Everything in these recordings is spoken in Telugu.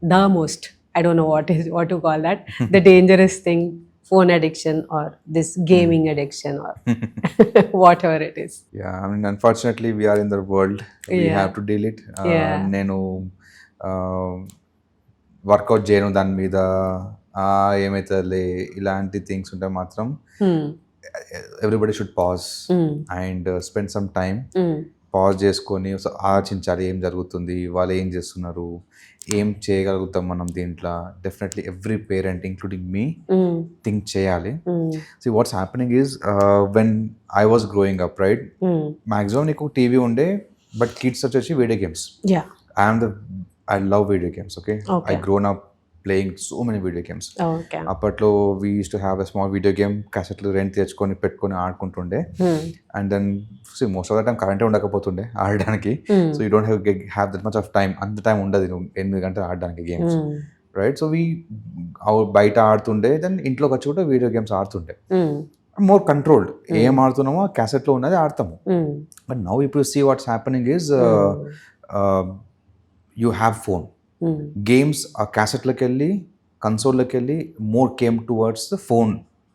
the most, I don't know what to call that, the dangerous thing, phone addiction or this gaming addiction or whatever it is. Yeah, I mean, unfortunately, we are in the world. We Yeah. have to deal it. Yeah. నేను వర్కౌట్ చేయను దాని మీద, ఏమవుతుందిలే ఇలాంటి థింగ్స్ ఉంటే మాత్రం everybody should pause and spend some time. Pause చేసుకొని ఆలోచించాలి ఏం జరుగుతుంది, వాళ్ళు ఏం చేస్తున్నారు, ఏం చేయగలుగుతాం మనం దీంట్లో. Definitely every parent including me think చేయాలి. See what's happening is when I was growing up, right, maximum నీకు టీవీ ఉండే, బట్ కిడ్స్ వచ్చేసి video games. I love video games, okay? I grown up playing so many video games. Okay. అప్పట్లో we used to have a small video game, క్యాసెట్లు రెంట్ తెచ్చుకొని పెట్టుకొని ఆడుకుంటుండే. And then most of the time కరెంటే ఉండకపోతుండే ఆడడానికి. So you don't have that much of time. అంత టైం ఉండదు 8 గంటలు ఆడడానికి గేమ్స్, రైట్? సో బయట ఆడుతుండే, దెన్ ఇంట్లోకి వచ్చి కూడా వీడియో గేమ్స్ ఆడుతుండే. More controlled. ఏం ఆడుతున్నామో క్యాసెట్లో ఉన్నది ఆడతాము. బట్ నౌ ఇప్పుడు see what's happening is you have phone. Games ఆ క్యాసెట్లోకి వెళ్ళి కన్సోల్లోకి వెళ్ళి more came towards the phone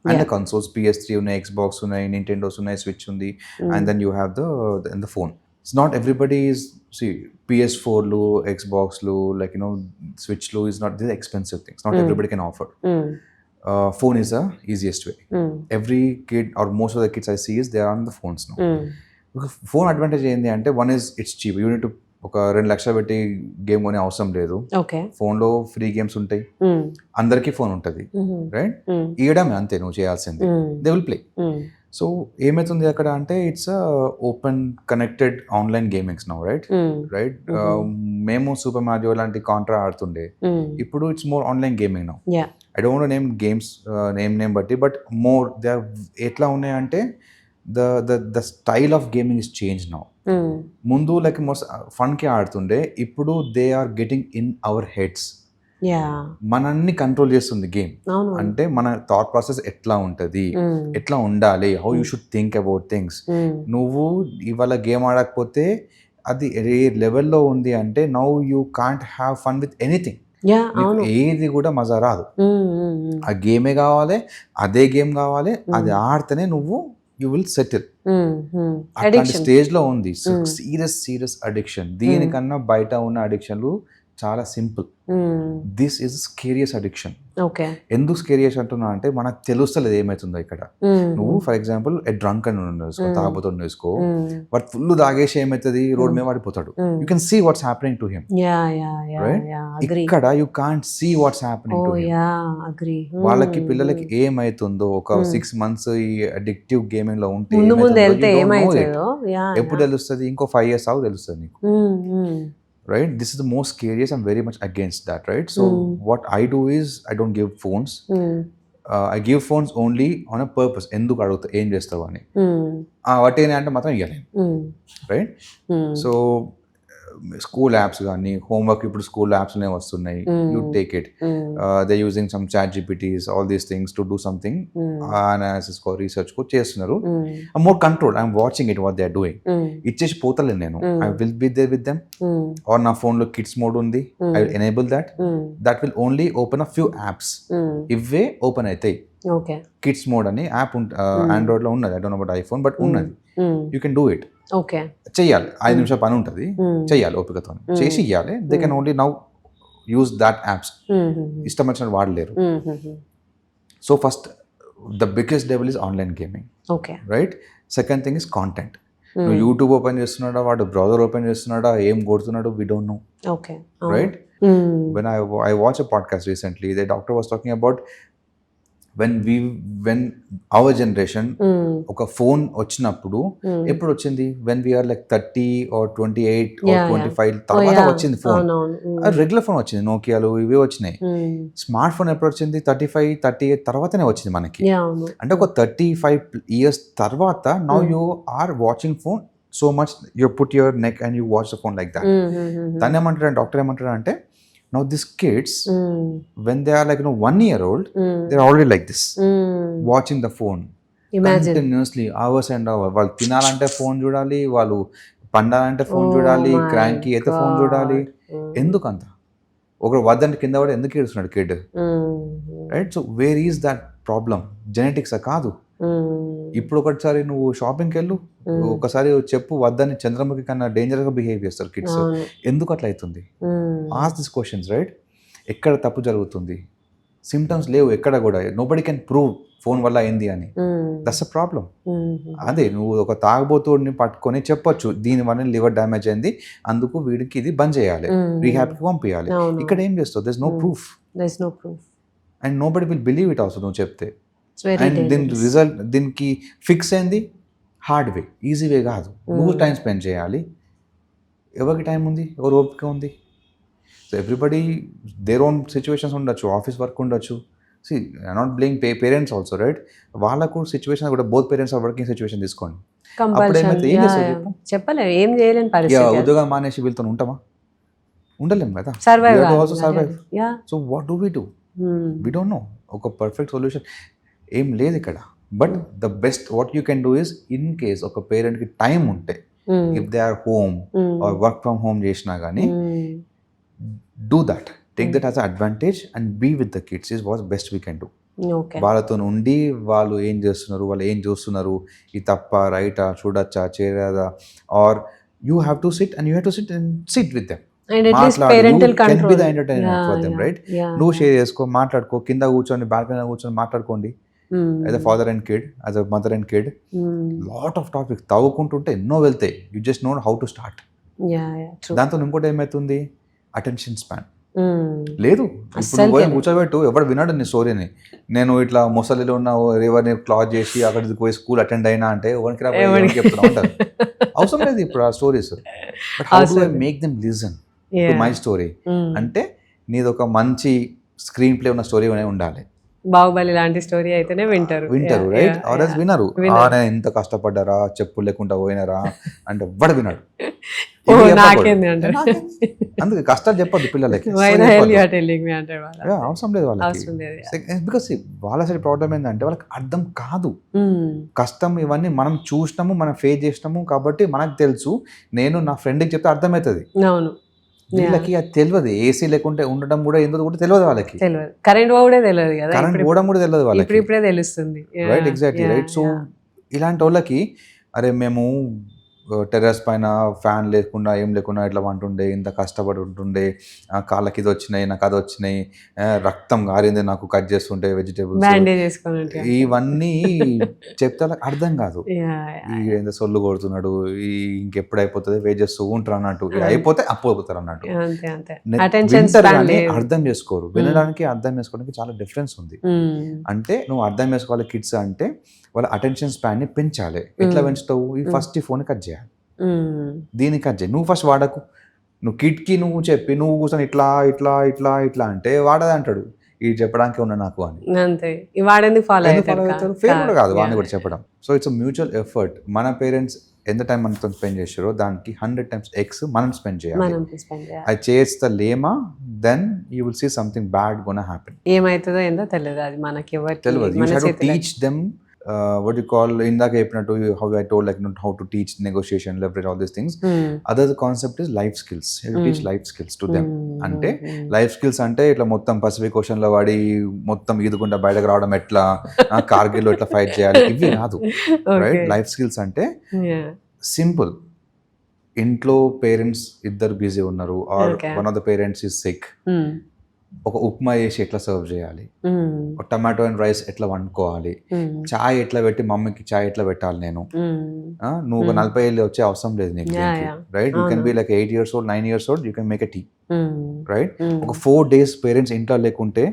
and the consoles. PS3 ఉన్నాయి, Xbox ఉన్నాయి, Nintendo's ఉన్నాయి, Switch ఉంది, and then you have the phone. It's not everybody is PS4లు, Xboxలు, లైక్ Switchలు is not this expensive things. Not everybody can afford. Phone is the easiest way. Every kid or most of the kids I see is they are on the phones now. Phone advantage ఏంటి అంటే, one is it's cheap. You need to ఒక 2 లక్షలు పెట్టి గేమ్ కొనే అవసరం లేదు. ఫోన్లో ఫ్రీ గేమ్స్ ఉంటాయి, అందరికీ ఫోన్ ఉంటుంది, రైట్? ఇవ్వడమే అంతే నువ్వు చేయాల్సింది. They will play. సో ఏమవుతుంది అక్కడ అంటే, it's open connected online gamings now, right? మేము సూపర్ మారియో లాంటి కాంట్రా ఆడుతుండే, ఇప్పుడు it's more online gaming now. I don't no name games name బట్టి, బట్ మోర్ దే ఎట్లా ఉన్నాయంటే, the style of gaming is changed now. ముందు లైక్ మోస్ట్ ఫన్కి ఆడుతుండే, ఇప్పుడు they are getting in our heads. మనల్ని కంట్రోల్ చేస్తుంది గేమ్. అంటే మన థాట్ ప్రాసెస్ ఎట్లా ఉంటుంది, ఎట్లా ఉండాలి, how you should think about things. నువ్వు ఇవాళ గేమ్ ఆడకపోతే అది ఏ లెవెల్లో ఉంది అంటే, now you can't have fun with anything. ఏది కూడా మజా రాదు. ఆ గేమే కావాలి, అదే గేమ్ కావాలి, అది ఆడితేనే నువ్వు యూ విల్ సెటిల్. అట్లాంటి స్టేజ్ లో ఉంది. Serious addiction. దీనికన్నా బయట ఉన్న అడిక్షన్లు చాలా simple. This is scariest addiction. ఎందుకు స్కేరియస్ అంటున్నా అంటే, మనకు తెలుస్తలేదు ఏమవుతుందో ఇక్కడ. నువ్వు ఫర్ ఎగ్జాంపుల్ డ్రంక్ అని వేసుకో, తాగుబోతుని వేసుకో, బట్ ఫుల్ తాగేసి ఏమవుతుంది, రోడ్ మీద పడిపోతాడు. You can see what's happening to him, right? ఇక్కడ you can't see what's happening to him. వాళ్ళకి పిల్లలకి ఏమైతుందో ఒక 6 months ఈ అడిక్టివ్ గేమింగ్ లో ఉంటే ఎప్పుడు తెలుస్తుంది? ఇంకో 5 years ఆగు తెలుస్తుంది నీకు, right? This is the most scariest. I'm very much against that, right? So what I do is, I don't give phones. I give phones only on a purpose. ఎందుకు అడుగుతా, ఏం చేస్తావు అని. వాటి అంటే మాత్రం ఇవ్వలేను, రైట్? సో స్కూల్ యాప్స్ కానీ, హోంవర్క్ ఇప్పుడు స్కూల్ యాప్స్లోనే వస్తున్నాయి. You take it. They using some ChatGPTs, all these things to do something, analysis కో, రీసెర్చ్ కో చేస్తున్నారు. More control. I'm watching it, what they are doing. ఇచ్చేసి పోతలేను నేను. I will be there with them. Or నా ఫోన్లో కిడ్స్ మోడ్ ఉంది, I will enable that. That will only open a few apps. ఇవే ఓపెన్ అవుతాయి. కిడ్స్ మోడ్ అని యాప్ ఆండ్రాయిడ్ లో ఉన్నది. I don't know about iPhone, but ఉన్నది. You can do it. చెయ్యాలి, 5 నిమిషాలు పని ఉంటుంది, చెయ్యాలి, ఓపికతో చేసి ఇవ్వాలి. They can only now use that apps. ఇష్టం వచ్చినట్టు వాడలేరు. So first the biggest devil is online gaming, right? Second thing is content. నువ్వు యూట్యూబ్ ఓపెన్ చేస్తున్నాడా, వాడు బ్రౌజర్ ఓపెన్ చేస్తున్నాడా, ఏం కొడుతున్నాడు, we don't know, right? When I watched a podcast recently, the doctor was talking about when our generation ఒక ఫోన్ వచ్చినప్పుడు ఎప్పుడు వచ్చింది? when we are like 30 or 28 or 25 తర్వాత వచ్చింది ఫోన్. రెగ్యులర్ ఫోన్ వచ్చింది, నోకియాలు ఇవే వచ్చినాయి. స్మార్ట్ ఫోన్ ఎప్పుడు వచ్చింది? 35, 38 తర్వాతనే వచ్చింది మనకి. అంటే ఒక 35 years తర్వాత now you are watching phone so much, you put your neck and you watch the phone like that. దాన్ని ఏమంటారు, డాక్టర్ ఏమంటారు అంటే, now these kids, when they are like 1 year old, they're already like this, watching the phone continuously, hours and hours. వాళ్ళు తినాలంటే ఫోన్ చూడాలి, వాళ్ళు పండాలంటే ఫోన్ చూడాలి, క్రాంకీ అయితే ఫోన్ చూడాలి. ఎందుకంత? ఒకరు వద్దంటే కింద పడి ఎందుకు ఏడుస్తున్నాడు kid, right? So where is that problem? జెనెటిక్సా? కాదు. ఇప్పుడు ఒకసారి నువ్వు షాపింగ్కి వెళ్ళు, ఒకసారి చెప్పు వద్దని, చంద్రముఖి కన్నా డేంజర్గా బిహేవ్ చేస్తారు కిడ్స్. ఎందుకు అట్లా అవుతుంది? ఆస్ దిస్ క్వశ్చన్స్, రైట్? ఎక్కడ తప్పు జరుగుతుంది? సిమ్టమ్స్ లేవు ఎక్కడ కూడా. నోబడి కెన్ ప్రూవ్ ఫోన్ వల్ల అయింది అని. That's a problem. అదే నువ్వు ఒక తాగబోతుడిని పట్టుకొని చెప్పొచ్చు దీనివల్ల లివర్ డ్యామేజ్ అయింది, అందుకు వీడికి ఇది బంద్ చేయాలి, రీహాబ్కి పంపించాలి. ఇక్కడ ఏం చేస్తావు? There is no proof and nobody will believe it also నువ్వు చెప్తే. అండ్ దీని రిజల్ట్, దీనికి ఫిక్స్ అయింది హార్డ్ వే, ఈజీ వే కాదు. నువ్వు టైం స్పెండ్ చేయాలి. ఎవరికి టైం ఉంది? ఎవరు ఓపిక ఉంది? So everybody their own situations ఉండొచ్చు, ఆఫీస్ వర్క్ ఉండొచ్చు. See not blaming parents also, right? వాళ్ళకు సిచ్యువేషన్ కూడా, both parents are working situation తీసుకోండి. అప్పుడు ఏమైతే ఏం చేస్తావు చెప్పు? చెప్పలేము, ఏం చేయలేని పరిస్థితి. ఉద్యోగం మానేసి వీళ్ళతో ఉంటామా? ఉండలేము కదా. Survive. So what do we do? We don't know. ఒక పర్ఫెక్ట్ సొల్యూషన్ ఏం లేదు ఇక్కడ. But the best what you can do is, in case ఒక పేరెంట్కి టైం ఉంటే, if they are home or work from home చేసినా కానీ, do that, take that as a advantage and be with the kids is what best we can do. వాళ్ళతో ఉండి వాళ్ళు ఏం చేస్తున్నారు, వాళ్ళు ఏం చూస్తున్నారు, ఇది తప్ప రైటా, చూడొచ్చా, చేయరాదా, or you have to sit and you have to sit with them. నువ్వు షేర్ చేసుకో, మాట్లాడుకో, కింద కూర్చొని బాల్కనీ కూర్చొని మాట్లాడుకోండి. As a father and kid, as a mother and kid, lot of topics తవ్వుకుంటుంటే ఎన్నో వెళ్తాయి. You just know how to start. దాంతో ఇంకోటి ఏమవుతుంది, అటెన్షన్ స్పాన్ లేదు. ఇప్పుడు పోయి కూర్చోబెట్టు, ఎవడు వినాడు నీ స్టోరీని. నేను ఇట్లా ముసలిలో ఉన్న ఎవరిని క్లాజ్ చేసి అక్కడికి పోయి స్కూల్ అటెండ్ అయినా అంటే ఎవరికి చెప్తున్నా ఉంటారు. అవసరం లేదు ఇప్పుడు ఆ stories. But how do I make them listen to my story అంటే, నీది ఒక మంచి స్క్రీన్ ప్లే ఉన్న స్టోరీ ఉండాలి. బాహుబలి లాంటి స్టోరీ అయితేనే వింటారు, రైట్? ఆర్ఎస్ వినరు. ఎంత కష్టపడ్డారా, చెప్పులు లేకుండా పోయినారా అంటే ఎవ్వడు వినాడు. అందుకే కష్టాలు చెప్పొద్దు పిల్లలకి, అవసరం లేదు వాళ్ళకి. బికాస్ వాళ్ళ సైడ్ ప్రాబ్లం ఏంటంటే వాళ్ళకి అర్థం కాదు. కష్టం ఇవన్నీ మనం చూసినాము, మనం ఫేస్ చేసినాము కాబట్టి మనకు తెలుసు. నేను నా ఫ్రెండ్కి చెప్తే అర్థమవుతుంది. వీళ్ళకి అది తెలియదు. ఏసీ లేకుంటే ఉండడం కూడా ఎందుకు కూడా తెలియదు వాళ్ళకి. కరెంట్ కూడా తెలియదు కదా, కరెంట్ పోవడం కూడా తెలియదు వాళ్ళకి. ఇప్పుడే తెలుస్తుంది, రైట్? Exactly, right? సో ఇలాంటి వాళ్ళకి, అరే మేము టెర్రస్ పైన ఫ్యాన్ లేకుండా ఏం లేకుండా ఇట్లా వంటుండే, ఇంత కష్టపడి ఉంటుండే, కాళ్ళకి ఇది వచ్చినాయి, నాకు అది వచ్చినాయి, రక్తం గారింది నాకు కట్ చేస్తుంటే వెజిటేబుల్స్, ఇవన్నీ చెప్తే అర్థం కాదు. ఎంత సొల్లు కొడుతున్నాడు, ఈ ఇంకెప్పుడు అయిపోతుంది, వెయిట్ చేస్తూ ఉంటారు అన్నట్టు. అయిపోతే అప్పోతారు అన్నట్టు. అర్థం చేసుకోరు. వినడానికి అర్థం చేసుకోవడానికి చాలా డిఫరెన్స్ ఉంది. అంటే నువ్వు అర్థం చేసుకోవాలి కిడ్స్ అంటే, వాళ్ళ అటెన్షన్ స్పాన్ ని పెంచాలి. ఎట్లా పెంచుతావు? ఈ ఫస్ట్ ఈ ఫోన్ కట్ చేయాలి, దీన్ని కట్ చేయి. నువ్వు ఫస్ట్ వాడకు. నువ్వు కిడ్కి నువ్వు చెప్పి నువ్వు కూర్చొని ఇట్లా ఇట్లా ఇట్లా ఇట్లా అంటే వాడదే అంటాడు, ఇది చెప్పడానికి ఉన్నా నాకు అని. అంతే, వాడేందుకు ఫాలో అవుతారు? ఫేర్ కూడా కాదు వాడిని కూడా చెప్పడం. So it's mutual effort. మన పేరెంట్స్ ఎంత టైం మనతో స్పెండ్ చేసారో దానికి 100 times X మనం స్పెండ్ చేయాలి. అది చేస్తలేమా, then you will see something bad gonna happen. ఏమవుతుందో ఏందో తెలియదు, అది మనకి ఎవరికి తెలియదు. You have to teach them what you call, ఇందాక చెప్పినట్టు how I told, like how to teach negotiation, leverage, all these things. Other concept is life skills. You teach life skills to them. అంటే లైఫ్ స్కిల్స్ అంటే ఇట్లా మొత్తం పసిఫిక్ ఓషన్ లో వాడి మొత్తం ఈదుకుంటా బయటకు రావడం, ఎట్లా కార్గిల్ లో ఎట్లా ఫైట్ చేయాలి, ఇవి కాదు. రైట్? లైఫ్ స్కిల్స్ అంటే సింపుల్. ఇంట్లో పేరెంట్స్ ఇద్దరు బిజీ ఉన్నారు, or one of the parents is sick, ఒక ఉప్మా చేసి ఎట్లా సర్వ్ చేయాలి, ఒక టమాటో అండ్ రైస్ ఎట్లా వండుకోవాలి, చాయ్ ఎట్లా పెట్టి మమ్మీకి చాయ్ ఎట్లా పెట్టాలి. నేను నువ్వు 40 ఏళ్ళు వచ్చే అవసరం లేదు నీకు, right? You can be like 8 years old, 9 years old, you can make a tea, right? ఒక 4 days పేరెంట్స్ ఇంట్లో లేకుంటే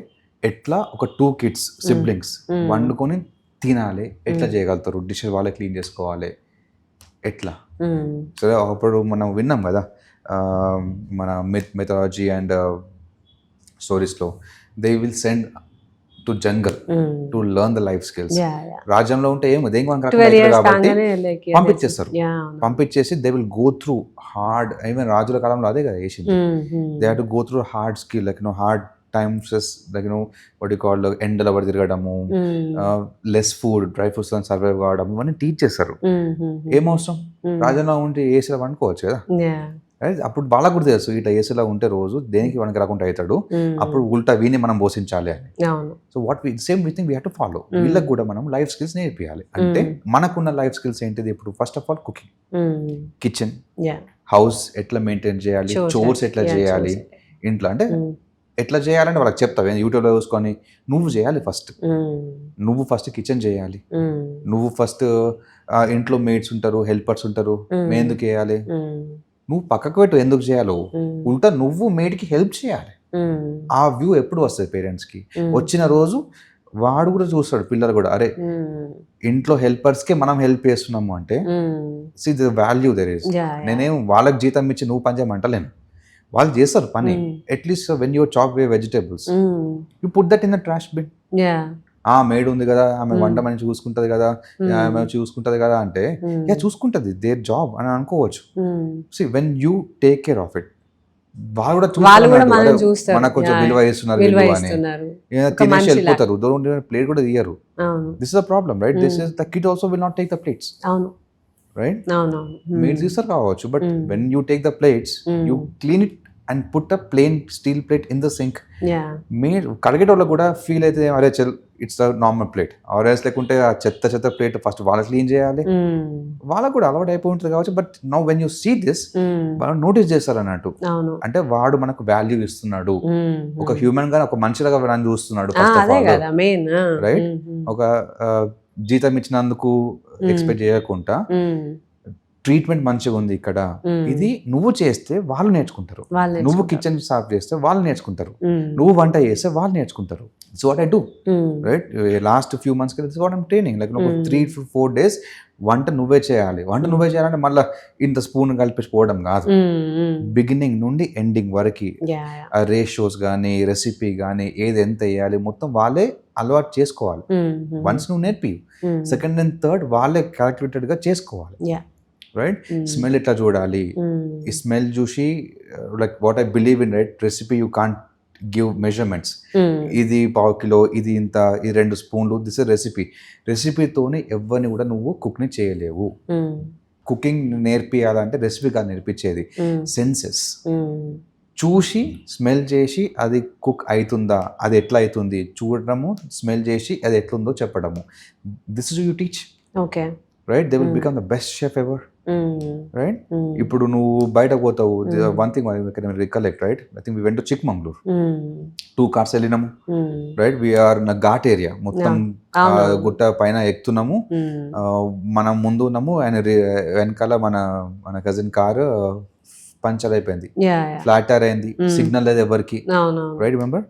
ఎట్లా ఒక 2 kids సిబ్లింగ్స్ వండుకొని తినాలి, ఎట్లా చేయగలుగుతారు? డిషెస్ వాళ్ళే క్లీన్ చేసుకోవాలి, ఎట్లా? సరే, అప్పుడు మనం విన్నాం కదా మన మెథడాలజీ అండ్ స్టోరీస్లో, they will send to jungle to learn the life skills. రాజ్యంలో ఉంటే ఏమో దేనికి కాబట్టి పంపించేస్తారు. పంపించేసి they will go through hard, even రాజుల కాలంలో అదే కదా చేసింది. They have to go through hard skill, like hard times, like what you call ఎండల పడి తిరగడము, less food, dry fruits survive కావడం, ఇవన్నీ టీచ్ చేస్తారు. ఏమవసరం? రాజ్యంలో ఉంటే ఏసీలో వండుకోవచ్చు కదా, రైట్. అప్పుడు వాళ్ళకు కూడా తెలుసు ఇట్లా ఏసీలో ఉంటే రోజు దేనికి మనకి రాకుండా అవుతాడు, అప్పుడు ఉల్టా వీని మనం పోషించాలి అని. అవును. So what we same we think we have to follow. వీళ్ళకి కూడా మనం లైఫ్ స్కిల్స్ నేర్పియాలి. అంటే మనకున్న లైఫ్ స్కిల్స్ ఏంటిది ఇప్పుడు? First of all cooking, kitchen, yeah house ఎట్లా మెయింటైన్ చేయాలి, చోర్స్ ఎట్లా చేయాలి ఇంట్లో, అంటే ఎట్లా చేయాలంటే వాళ్ళకి చెప్తావు. యూట్యూబ్లో చూసుకొని నువ్వు చేయాలి. నువ్వు ఫస్ట్ కిచెన్ చేయాలి. నువ్వు ఫస్ట్ ఇంట్లో మేడ్స్ ఉంటారు, హెల్పర్స్ ఉంటారు, మేము ఎందుకు చేయాలి? నువ్వు పక్కకు పెట్టు ఎందుకు చేయాలో, ఉల్టా నువ్వు మేడ్కి హెల్ప్ చేయాలి. ఆ వ్యూ ఎప్పుడు వస్తుంది పేరెంట్స్కి? వచ్చిన రోజు వాడు కూడా చూస్తాడు, పిల్లలు కూడా, అరే ఇంట్లో హెల్పర్స్కే మనం హెల్ప్ చేస్తున్నాము అంటే see the value there is. నేనేం వాళ్ళకి జీతం ఇచ్చి నువ్వు పని చేయమంటలేను, వాళ్ళు చేస్తారు పని. At least when you're chop the vegetables you put that in the trash bin. ఆ మేడ్ ఉంది కదా, ఆమె వంట మనిషి చూసుకుంటది కదా, ఆమె చూసుకుంటది కదా అంటే యా చూసుకుంటది, దేర్ జాబ్ అని అనుకోవచ్చు. See when you take care of it, వాళ్ళు కూడా మనకు కొంచెం విలువ ఇస్తున్నారు అని తినేసి వెళ్ళిపోతారు. ప్లేట్ కూడా తీయరు. This is the problem, right? This is the kid also will not take the plates, right? మీరు తీస్తారు కావచ్చు, but when you take the plates you clean it and put a plain steel plate in the sink. మీరు కడిగేటోళ్ళకి కూడా ఫీల్ అయితే అరే చల్ ఇట్స్ అ నార్మల్ ప్లేట్, ఆర్ఎస్ లేకుంటే ఆ చెత్త ప్లేట్ ఫస్ట్ వాళ్ళకి క్లీన్ చేయాలి. వాళ్ళకు కూడా అలవాటు అయిపోయి ఉంటుంది కావచ్చు. But now when you see this వాళ్ళు నోటీస్ చేస్తారు అన్నట్టు. అంటే వాడు మనకు వాల్యూ ఇస్తున్నాడు, ఒక హ్యూమన్ గా, ఒక మనిషిలాగా నన్ను చూస్తున్నాడు. రైట్? ఒక జీతం ఇచ్చినందుకు ఎక్స్పెక్ట్ చేయకుండా ట్రీట్మెంట్ మంచిగా ఉంది ఇక్కడ, ఇది నువ్వు చేస్తే వాళ్ళు నేర్చుకుంటారు. నువ్వు కిచెన్ సాఫ్ చేస్తే వాళ్ళు నేర్చుకుంటారు. నువ్వు వంట చేస్తే వాళ్ళు నేర్చుకుంటారు. So what I do, right? Last few months this what I'm training, like 3-4 days వంట నువ్వే చేయాలి. వంట నువ్వే చేయాలంటే మళ్ళీ ఇంత స్పూన్ కలిపిపోవడం కాదు, బిగినింగ్ నుండి ఎండింగ్ వరకు ఆ రేషియోస్ కానీ రెసిపీ కానీ ఏది ఎంత వేయాలి మొత్తం వాళ్ళే అలవాటు చేసుకోవాలి. వన్స్ నువ్వు నేర్పి, సెకండ్ అండ్ థర్డ్ వాళ్ళే క్యాలిక్యులేటెడ్ గా చేసుకోవాలి. రైట్? స్మెల్ ఎట్లా చూడాలి, ఈ స్మెల్ చూసి like what I believe in, right? Recipe you can't give measurements. ఇది 1/4 kilo, ఇది ఇంత, ఇది 2 spoons, దిస్ ఇస్ రెసిపీతోనే ఎవరిని కూడా నువ్వు కుక్ని చేయలేవు. కుకింగ్ నేర్పియాలంటే రెసిపీ కాదు నేర్పించేది, సెన్సెస్. చూసి స్మెల్ చేసి అది కుక్ అవుతుందా, అది ఎట్లా అవుతుంది చూడడము, స్మెల్ చేసి అది ఎట్లుందో చెప్పడము. This is you teach, right? They will become the best chef ever, right? ఇప్పుడు నువ్వు బయటకు పోతావు, one thing recollect, right? I think we went to Chikmagalur, 2 cars వెళ్ళినాము, right? We're in ghat area, మొత్తం గుట్ట పైన ఎక్కుతున్నాము, మనం ముందు ఉన్నాము, ఆయన వెనకాల మన కజిన్ కారు పంచర్ అయిపోయింది, ఫ్లాట్ టైర్ అయింది, సిగ్నల్ లేదు ఎవరికి, రైట్? రిమెంబర్?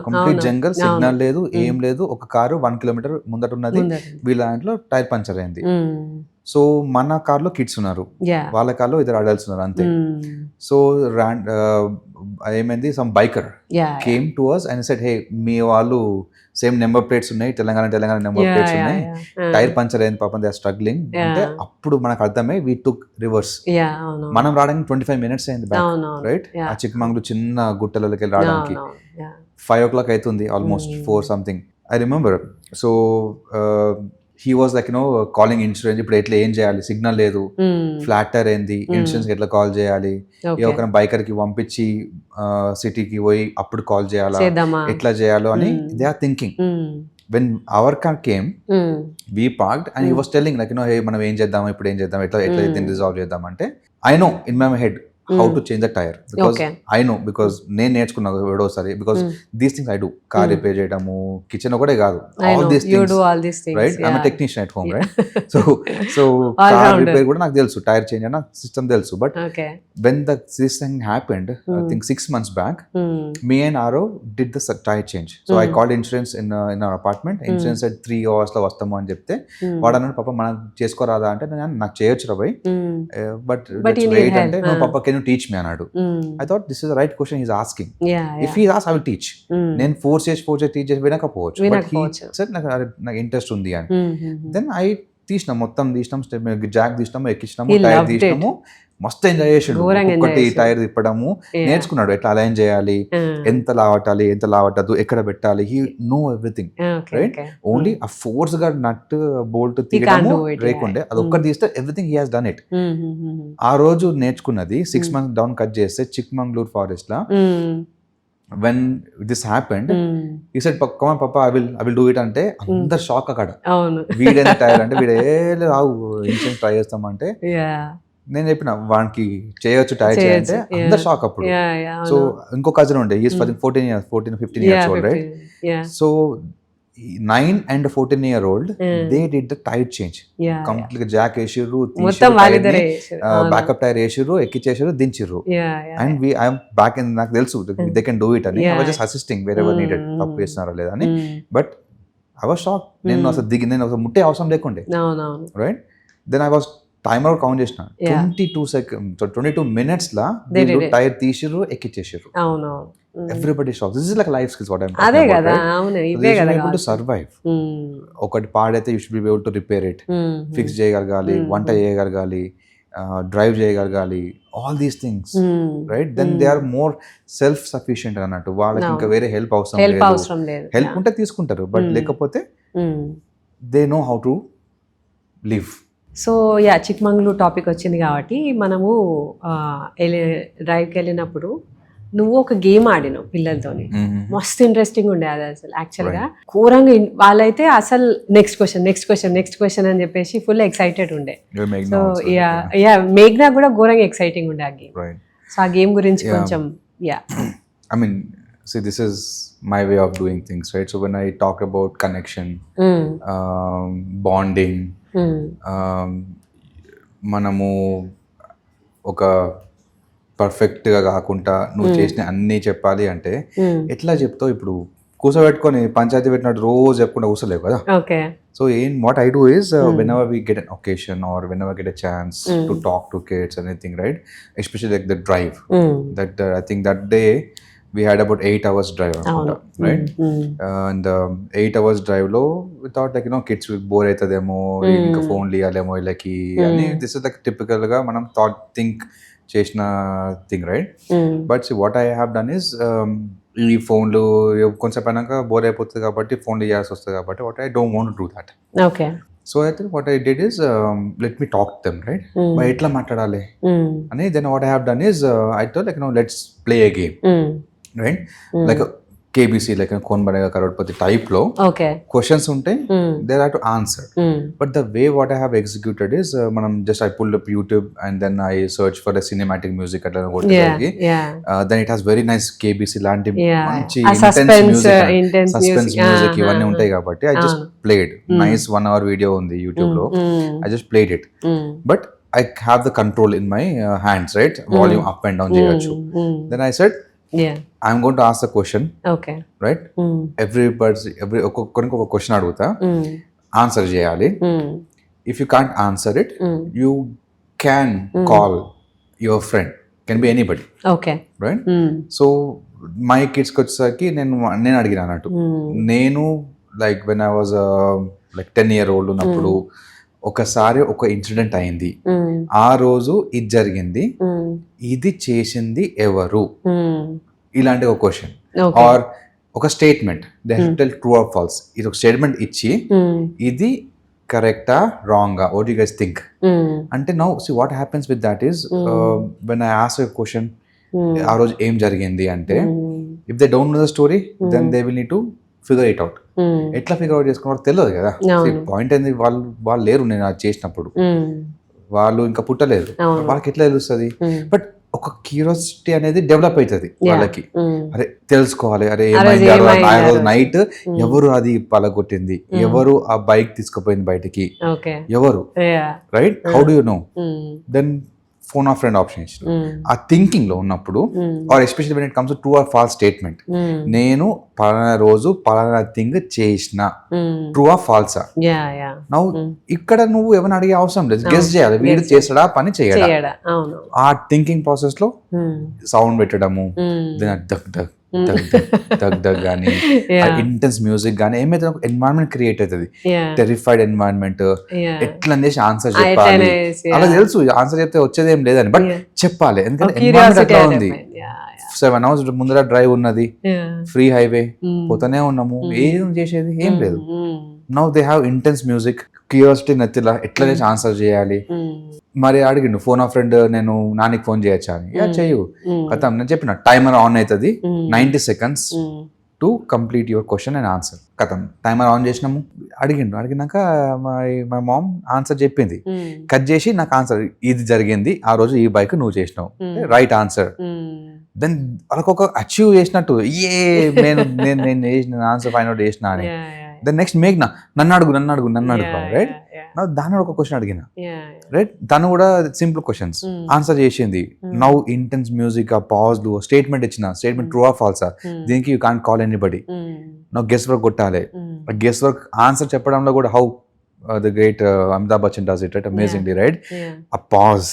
కంప్లీట్ జంగల్, సిగ్నల్ లేదు, ఏం లేదు. ఒక కారు 1 kilometer ముందట ఉన్నది, వీళ్ళ దాంట్లో టైర్ పంచర్ అయింది. సో మన కార్లో కిడ్స్ ఉన్నారు, వాళ్ళ కార్లో 2 adults ఉన్నారు అంతే. సో ఏమైంది, some biker came to us and said, hey మీ వాళ్ళు సేమ్ నెంబర్ ప్లేట్స్ ఉన్నాయి, తెలంగాణ నెంబర్ ప్లేట్స్ ఉన్నాయి, టైర్ పంచర్ అయింది పాపం, దే ఆర్ స్ట్రగ్లింగ్ అంటే అప్పుడు మనకు అర్థమై వీ టుక్ రివర్స్. మనం రావడానికి 25 minutes అయింది బ్యాక్, రైట్? ఆ చిక్కమంగళూరు చిన్న గుట్టలకి రావడానికి 5 o'clock అవుతుంది, almost 4 something I remember. So he was like calling insurance, ఇప్పుడు ఎట్లా ఏం చేయాలి, సిగ్నల్ లేదు, ఫ్లాట్ టైర్ అయింది, ఇన్సూరెన్స్ ఎట్లా కాల్ చేయాలి, ఒక బైకర్ కి పంపించి సిటీకి పోయి అప్పుడు కాల్ చేయాలా, ఎట్లా చేయాలో అని they are thinking. When our car came, we parked and he was telling like hey మనం ఏం చేద్దాం, ఇప్పుడు ఏం చేద్దాం, ఎట్లా దీన్ని రిజాల్వ్ చేద్దాం అంటే, I know in my head how to change the tire, because I know, because నేను నేర్చుకున్నా ఒకసారి, because these things I do. Car repair చేయడము, కిచెన్ ఒకటే కాదు, all these things, right? I'm a technician at home, right? so car repair కూడా నాకు తెలుసు, టైర్ చేంజ్ అయినా సిస్టమ్ తెలుసు. But when this thing happened, I think 6 months back, me and Arav did the tire change. So I called insurance in our apartment. Insurance said 3 hours లో వస్తాము అని చెప్తే, వాడు అన్నాడు పాప మనం చేసుకోరాదా అంటే, నాకు చేయొచ్చు రా భయ్, బట్ వెయిట్ అంటే, నో పాప కెన్ యూ టీచ్ మీ అన్నాడు. I thought this is the right question he's asking. If he asks, I will teach. నేను ఫోర్స్ చేసి టీచ్ చేసి వినకపోవచ్చు, బట్ he said నాకు ఇంట్రెస్ట్ ఉంది అని. దెన్ ఐ తీసినాం, మొత్తం తీసినాం, జాక్ తీసినాము, ఎక్కించినాము, టైర్ తీసినాము, మస్తు ఎంజాయ్ చేసిండు. ఘోరంగా enjoy ఒక్కొక్కటి చేసిండు. టైర్ తిప్పడము నేర్చుకున్నాడు, ఎట్లా అలైన్ చేయాలి, ఎంత లావటాలి ఎంత లావట్టదు, ఎక్కడ పెట్టాలి, he know everything right. Only ఆ ఫోర్స్ గా నట్ బోల్ట్ తీయడము do it, లేకుండే, అది ఒక్కటి తీస్తే everything he has done it. ఆ రోజు నేర్చుకున్నది 6 months డౌన్ కట్ చేస్తే Chikmagalur forest law when this happened he said come on papa I will do it అంటే అందరు షాక్ అక్కడ. అవును. వీడేంత టైర్ అంటే వీడు రావు ఇన్సెంట్ ట్రై చేస్తామంటే నేను చెప్పిన వానికి చేయొచ్చు టైర్ చేయంటే అందరు షాక్ అప్పుడు. సో ఇంకో కజిన్ ఉండే ఈస్ 14-15 years old right. సో 9 and 14-year-old they did the tire change completely. Jack వేసిర్రు, మొత్తం వాళ్ళిద్దరే బ్యాకప్ టైర్ వేసిర్రు, ఎక్కిచ్చేసారు, దించిర్రు. అండ్ ఐఎమ్ బ్యాక్ ఇన్, నాకు తెలుసు దే కెన్ డూ ఇట్ అని. I was just assisting wherever needed, తప్పు చేస్తున్నారా లేదా అని. But I was shock. నేను అసలు ముట్టే అవసరం లేకుండే right. Then I was timer count చేసిన 22 minutes లా టైర్ తీసిర్రు, ఎక్కిచ్చేసారు. Everybody shock. This is like life skills what I am talking about, right? They should be able to survive. ఒకటి పాడైతే you should be able to repair it, fix చేయగలగాలి, వంట చేయగలగాలి, డ్రైవ్ చేయగలగాలి, all these things right. Then they are more self sufficient అన్నట్టు. వాళ్ళకి ఇంకా వేరే హెల్ప్ అవసరం లేదు. హెల్ప్ ఉంటే తీసుకుంటారు, బట్ లేకపోతే they know how to live. So Chikmagalur topic వచ్చింది కాబట్టి మనము డ్రైవ్కి వెళ్ళినప్పుడు నువ్వు ఒక గేమ్ ఆడినావు పిల్లలతోని, మస్తు ఇంట్రెస్టింగ్ ఉండే అది అసలు. యాక్చువల్గా ఘోరంగా వాళ్ళైతే అసలు నెక్స్ట్ క్వశ్చన్ అని చెప్పేసి ఫుల్ ఎక్సైటెడ్ ఉండే. సో మేఘ్నా కూడా ఘోరంగా ఎక్సైటింగ్ ఉండే ఆ గేమ్. సో ఆ గేమ్ గురించి కొంచెం I mean, see, this is my way of doing things, right? So when I talk about connection, bonding, మనము ఒక పర్ఫెక్ట్గా కాకుండా నువ్వు చేసిన అన్నీ చెప్పాలి అంటే ఎట్లా చెప్తావు? ఇప్పుడు కూర్చోబెట్టుకొని పంచాయతీ పెట్టినట్టు రోజు చెప్పకుండా కూర్చోలేవు కదా. So what I do is whenever we get an occasion or whenever I get a chance to talk to kids, anything, right? Especially like the drive, that I think that day we had about 8 hours drive, right? And 8 hours drive లో we thought like kids will bore అవుతుందేమో, ఇంకా ఫోన్ లియాలేమో వీళ్ళకి అని. దిస్ ఇస్ లైక్ టిపికల్ గా మనం థింక్ చేసిన thing right. But what I have done is ఈ ఫోన్లు కొంచెం అయినాక బోర్ అయిపోతుంది కాబట్టి ఫోన్లు చేయాల్సి వస్తుంది కాబట్టి what I don't want do that. So అయితే what I did is let me talk them right, ఎట్లా మాట్లాడాలి అని. Then what I have done is I told like let's play a game right, like KBC like Kaun Banega Crorepati type లో క్వశ్చన్స్ ఉంటాయి, there have to answer. But the way what I have executed is మనం just I pulled up YouTube and then I search for the cinematic music అట్లా కొట్టేసరికి then it has very nice KBC లాంటి మంచి సస్పెన్స్ మ్యూజిక్ ఇవన్నీ ఉంటాయి కాబట్టి I just played nice 1 hour video ఉంది యూట్యూబ్ లో, I just played it. But I have the control in my hands right, volume up and down చేయొచ్చు. Then I said I'm going to ask a question, right? ఒక్కొక్కరికి ఒక క్వశ్చన్ అడుగుతా, ఆన్సర్ చేయాలి. If you can't answer it you can call your friend, can be anybody, right? So my కిడ్స్కి వచ్చేసరికి నేను అడిగిన అన్నట్టు, నేను like when I was like 10-year-old ఉన్నప్పుడు ఒకసారి ఒక ఇన్సిడెంట్ అయింది, ఆ రోజు ఇది జరిగింది, ఇది చేసింది ఎవరు, ఇలాంటి ఒక క్వశ్చన్. ఆర్ ఒక statement, they have to tell true or false. ఇది ఒక స్టేట్మెంట్ ఇచ్చి ఇది కరెక్టా రాంగా, వాట్ యు గైస్ థింక్ అంటే. Now see what happens with that is when I ask a question, ఆ రోజు ఏం జరిగింది అంటే, if they don't know the story then they will need to figure it out. ఎట్లా ఫిగర్ అవుట్ చేసుకున్నారో తెలియదు కదా. పాయింట్ ఏంది, వాళ్ళు లేరు నేను అది చేసినప్పుడు, వాళ్ళు ఇంకా పుట్టలేదు, వాళ్ళకి ఎట్లా తెలుస్తుంది. బట్ ఒక క్యూరియాసిటీ అనేది డెవలప్ అవుతుంది వాళ్ళకి, అరే తెలుసుకోవాలి, అరే ఏమైంది ఆ రోజు నైట్, ఎవరు అది పలగొట్టింది, ఎవరు ఆ బైక్ తీసుకుపోయింది బయటికి, ఎవరు, right? How do you know? Then phone of friend option ఇచ్చిన. ఆ థింకింగ్ లో ఉన్నప్పుడు, or especially when it comes to true or false statement, నేను పలానా రోజు పలానా థింగ్ చేసిన, ట్రూ ఆర్ ఫాల్సా? నౌ ఇక్కడ నువ్వు ఏమైనా అడిగే అవసరం లేదు, గెస్ చేయాలి, వీడు చేసాడా పని చేయడా. ఆ థింకింగ్ ప్రాసెస్ లో సౌండ్ పెట్టడము, దక్ దక్ దగ్ దగ్ కానీ ఇంటెన్స్ మ్యూజిక్ కానీ ఏమైతే ఎన్వైరన్మెంట్ క్రియేట్ అవుతుంది, టెరిఫైడ్ ఎన్వైరన్మెంట్. ఎట్లా అనేసి ఆన్సర్ చెప్పాలి, అలా తెలుసు ఆన్సర్ చెప్తే వచ్చేది ఏం లేదని, బట్ చెప్పాలి ఎందుకంటే ఎన్వైరన్మెంట్ అట్లా ఉంది. 7 hours ముందర డ్రైవ్ ఉన్నది, ఫ్రీ హైవే, పోతానే ఉన్నాము, ఏం చేసేది ఏం లేదు. Now they have intense music, curiosity నచ్చిలా ఎట్లా చేసి ఆన్సర్ చేయాలి. మరి అడిగిండు ఫోన్ ఆ ఫ్రెండ్, నేను నానికి ఫోన్ చేయొచ్చా అని. చెయ్యు కథం, నేను చెప్పిన టైమర్ ఆన్ అవుతుంది 90 seconds to complete your question and answer. కథం టైమర్ ఆన్ చేసినాము. అడిగినాక మా మామ్ ఆన్సర్ చెప్పింది, కట్ చేసి నాకు ఆన్సర్ ఇది జరిగింది ఆ రోజు, ఈ బైక్ నువ్వు చేసినావు, రైట్ ఆన్సర్. దెన్ వాళ్ళకి ఒక అచీవ్ చేసినట్టు, నేను చేసిన ఆన్సర్ ఫైండ్ అవుట్ చేసిన అని. దెన్ నెక్స్ట్ మేక్ నన్ను అడుగు రైట్. దాని ఒక క్వశ్చన్ అడిగిన రైట్, తను కూడా సింపుల్ క్వశ్చన్స్ ఆన్సర్ చేసింది. నౌ ఇంటెన్స్ మ్యూజిక్, ఆ పాజ్లు, స్టేట్మెంట్ ఇచ్చిన స్టేట్మెంట్ ట్రూ ఆ ఫాల్సా, దీనికి you can't call anybody. Now guess work కొట్టాలి. గెస్ వర్క్ ఆన్సర్ చెప్పడంలో కూడా how the great Amitabh Bachchan does it, right, amazingly, right. ఆ pause,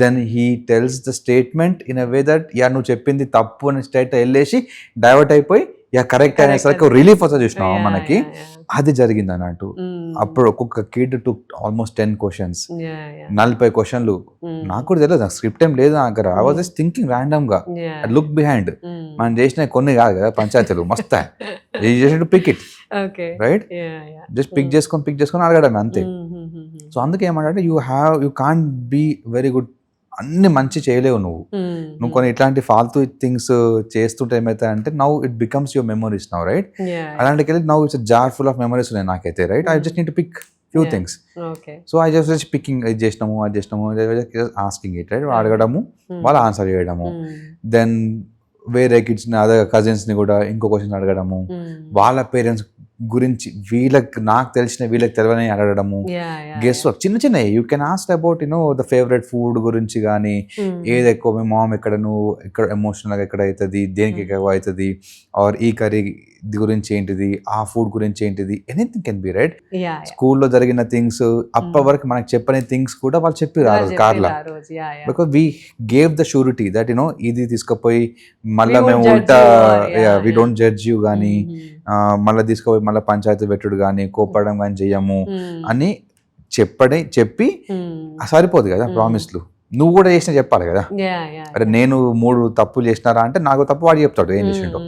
then he tells the statement in a way that yeah నువ్వు చెప్పింది తప్పు అని స్టేట్ వెళ్ళేసి డైవర్ట్ అయిపోయి యా కరెక్ట్ అనేసరికి రిలీఫ్ వస్తుంది చూసినావా మనకి, అది జరిగింది అన్నట్టు. అప్పుడు ఒక్కొక్క kid to almost 10 questions, 40 questions. నాకు కూడా తెలియదు, నాకు స్క్రిప్ట్ ఏం లేదు నా దగ్గర. I was just thinking random గా, లుక్ బిహైండ్. మనం చేసిన కొన్ని కాదు కదా పంచాయతీలు, మస్తా pick it, right, just pick చేసుకొని అడగడం అంతే. సో అందుకే ఏమంటే you can't be very good, అన్ని మంచి చేయలేవు నువ్వు కొన్ని ఇట్లాంటి ఫాల్తూ థింగ్స్ చేస్తుంటే ఏమైతే అంటే now it becomes your memories now, right. అలాంటికి వెళ్ళి now it's jar full of memories ఉన్నాయి నాకైతే, right. I just need to pick few things. So I just picking, ఇది చేసినాము ఆస్కింగ్ ఇట్, రైట్, అడగడము, వాళ్ళు ఆన్సర్ చేయడము. దెన్ వేరే కిడ్స్ని, అదే కజిన్స్ని కూడా ఇంకో క్వశ్చన్ అడగడము, వాళ్ళ పేరెంట్స్ గురించి వీళ్ళకి నాకు తెలిసిన వీళ్ళకి తెలియని అడగడము. గెస్ వర్క్ చిన్న you can ask about the favourite food గురించి కానీ, ఏది ఎక్కువ మీ మామ్ ఎక్కడ, నువ్వు ఎక్కడ ఎమోషనల్గా ఎక్కడ అవుతుంది, దేనికి ఎక్కువ అవుతుంది, ఆర్ ఈ కర్రీ గురించి ఏంటిది, ఆ ఫుడ్ గురించి ఏంటిది, ఎనీథింగ్ కెన్ బి, రైట్. స్కూల్లో జరిగిన థింగ్స్, అప్పటి వరకు మనకు చెప్పని థింగ్స్ కూడా వాళ్ళు చెప్పారు కార్లా, because we gave the surety that ఇది తీసుకుపోయి మళ్ళీ మేము ఉల్టా వీ డోంట్ జడ్జ్ యూ కానీ, మళ్ళీ తీసుకుపోయి మళ్ళీ పంచాయతీ పెట్టుడు కానీ, కోపడడం కానీ చెయ్యము అని చెప్పి సరిపోదు కదా ప్రామిస్లు. నువ్వు కూడా చేసినా చెప్పాలి కదా, అరే నేను 3 తప్పులు చేసినారా అంటే నాకు తప్పు వాడు చెప్తాడు ఏం చేసిండో,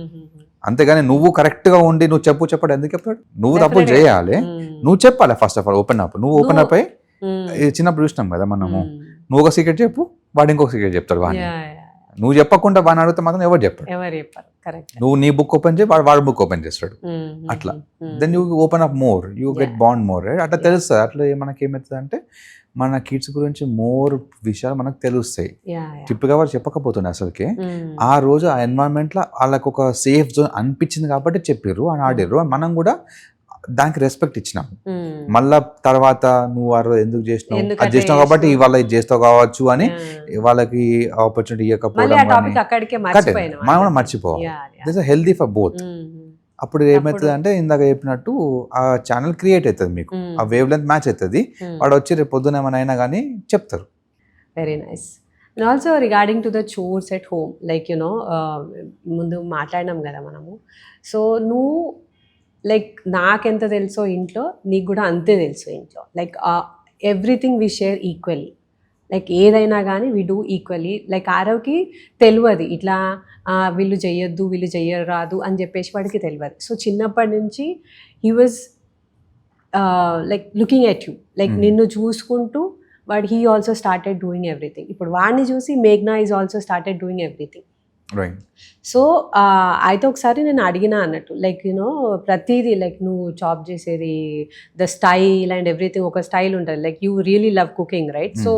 అంతేగాని నువ్వు కరెక్ట్ గా ఉండి నువ్వు చెప్పాడు ఎందుకు చెప్తాడు. నువ్వు తప్పులు చేయాలి, నువ్వు చెప్పాలి first of all. Open up అయి చిన్నప్పుడు చూసినాం కదా మనము, నువ్వు ఒక సీక్రెట్ చెప్పు, వాడు ఇంకొక సీక్రెట్ చెప్తాడు. వాడిని నువ్వు చెప్పకుండా వాడిని అడిగితే మాత్రం ఎవరు చెప్పాడు. నువ్వు నీ బుక్ ఓపెన్ చేయి, వాడు బుక్ ఓపెన్ చేస్తాడు, అట్లా. Then you open up more, you get bond more, right. అట్లా తెలుస్తుంది. అట్లా మనకి ఏమవుతుంది అంటే మన కిడ్స్ గురించి మోర్ విషయాలు మనకు తెలుస్తాయి. టిప్గా వాళ్ళు చెప్పకపోతుండే అసలుకి. ఆ రోజు ఆ ఎన్వైరన్మెంట్ లో వాళ్ళకు ఒక సేఫ్ జోన్ అనిపించింది కాబట్టి చెప్పారు అని ఆడారు. మనం కూడా దానికి రెస్పెక్ట్ ఇచ్చినాం. మళ్ళా తర్వాత నువ్వు ఆ రోజు ఎందుకు చేసినావు, అది చేసినావు కాబట్టి ఇవాళ ఇది చేస్తావు కావచ్చు అని వాళ్ళకి ఆపర్చునిటీ ఇవ్వకపోవడం, మనం కూడా మర్చిపోవాలి. This are healthy for both. అప్పుడు ఏమవుతుంది అంటే ఇందాక చెప్పినట్టు ఆ ఛానల్ క్రియేట్ అవుతుంది, మీకు ఆ వేవ్ లెంత్ మ్యాచ్ అవుతుంది. వాడు వచ్చి రేపు పొద్దున ఏమైనా అయినా కానీ చెప్తారు. Very nice. And also regarding to the chores at home, like ముందు మాట్లాడినాం కదా మనము. సో నువ్వు లైక్ నాకెంత తెలుసో ఇంట్లో నీకు కూడా అంతే తెలుసు ఇంట్లో. Like everything we share equally. Like ఏదైనా కానీ వీ డూ ఈక్వల్లీ. లైక్ ఆరవ్కి తెలియదు ఇట్లా వీళ్ళు చెయ్యొద్దు, వీళ్ళు చెయ్యరాదు అని చెప్పేసి వాడికి తెలియదు. సో చిన్నప్పటి నుంచి he was like looking at you, like నిన్ను చూసుకుంటూ వాడు he also started doing everything. ఇప్పుడు వాడిని చూసి మేఘ్నా is also started doing everything. So అయితే ఒకసారి నేను అడిగినా అన్నట్టు, లైక్ ప్రతిదీ లైక్ నువ్వు చాప్ చేసేది, ద స్టైల్ అండ్ ఎవ్రీథింగ్, ఒక స్టైల్ ఉంటుంది. Like you really love cooking, right. So